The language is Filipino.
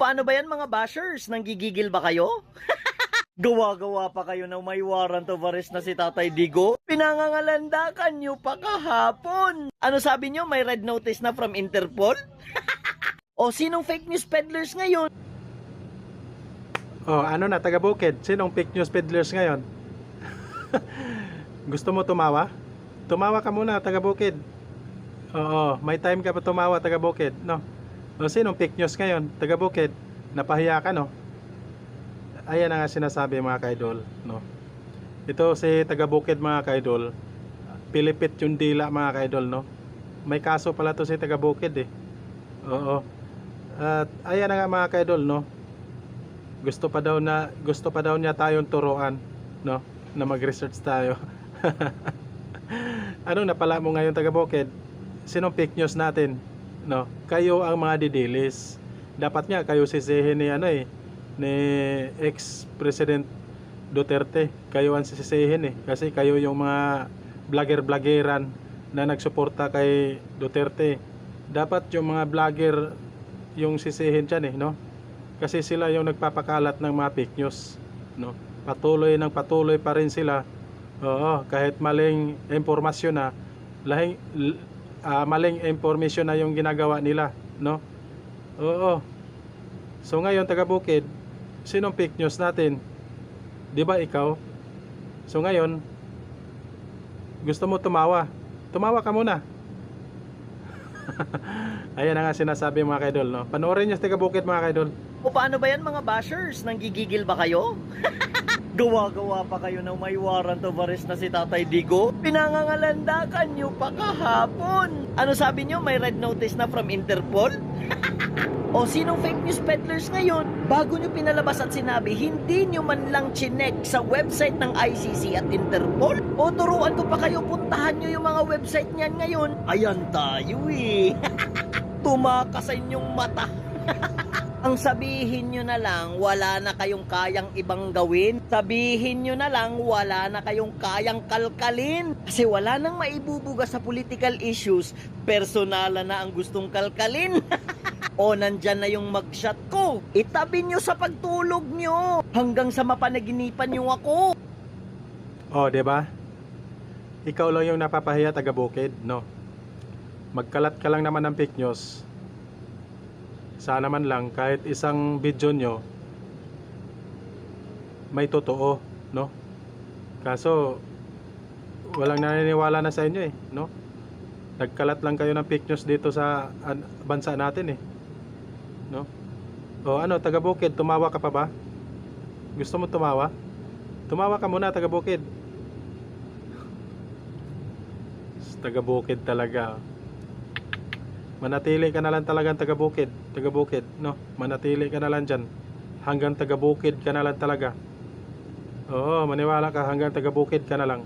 Paano ba yan mga bashers? Nanggigigil ba kayo? Gawa-gawa pa kayo na may warrant of arrest na si Tatay Digo? Pinangangalandakan nyo pa kahapon. Ano sabi nyo? May red notice na from Interpol? O sinong fake news peddlers ngayon? Oh, ano na, taga Bukid? Sinong fake news peddlers ngayon? Gusto mo tumawa? Tumawa ka muna, taga Bukid. Oo, may time ka pa tumawa, taga Bukid, no? O, sinong fake news ngayon, taga Bukid? Napahiya ka, no? Ayan na nga sinasabi mga kaidol, no? Ito si taga Bukid mga kaidol, pilipit yung dila mga kaidol, no? May kaso pala to si taga Bukid eh. Oo. At ayan na nga mga kaidol, no? Gusto pa daw niya tayong turuan, no? Na mag-research tayo. Anong napala mo ngayon taga Bukid? Sinong fake news natin? No? Kayo ang mga didilis. Dapat nga kayo sisihin ni ni ex-president Duterte. Kayo ang sisihin kasi kayo yung mga vlogger-vloggeran na nagsuporta kay Duterte. Dapat yung mga vlogger yung sisihin diyan no? Kasi sila yung nagpapakalat ng mga fake news, no? Patuloy pa rin sila. Oo, kahit maling impormasyon na, maling impormasyon na yung ginagawa nila, no? Oo. So ngayon taga Bukid, sinong fake news natin? 'Di ba ikaw? So ngayon, gusto mo tumawa? Tumawa ka muna. Ayan na nga sinasabi mga kaidol, no? Panoorin niyo sa taga Bukid mga kaidol. O paano ba yan mga bashers? Nanggigigil ba kayo? Gawa-gawa pa kayo na may warrant of arrest na si Tatay Digo? Pinangangalandakan nyo pa kahapon. Ano sabi nyo? May red notice na from Interpol? O sinong fake news peddlers ngayon? Bago nyo pinalabas at sinabi, hindi nyo man lang chinek sa website ng ICC at Interpol? O turuan ko pa kayo, puntahan nyo yung mga website niyan ngayon? Ayan tayo eh. Tumakas sa inyong mata. Ang sabihin nyo na lang, wala na kayong kayang ibang gawin. Sabihin nyo na lang, wala na kayong kayang kalkalin. Kasi wala nang maibubuga sa political issues, personalan na ang gustong kalkalin. O nandyan na yung mugshot ko. Itabi nyo sa pagtulog nyo hanggang sa mapanaginipan nyo ako. Oh, 'di ba? Ikaw lang yung napapahiya taga Bukid, no? Magkalat ka lang naman ng fake news. Sana man lang kahit isang video nyo may totoo, no? Kaso walang naniniwala na sa inyo no? Nagkalat lang kayo ng fake news dito sa bansa natin no? O ano, taga Bukid, tumawa ka pa ba? Gusto mo tumawa? Tumawa ka muna taga Bukid. Taga Bukid talaga. Manatili ka na lang talagang taga Bukid, no? Manatili ka na lang dyan. Hanggang taga Bukid ka na lang talaga. Oo, maniwala ka, hanggang taga Bukid ka na lang.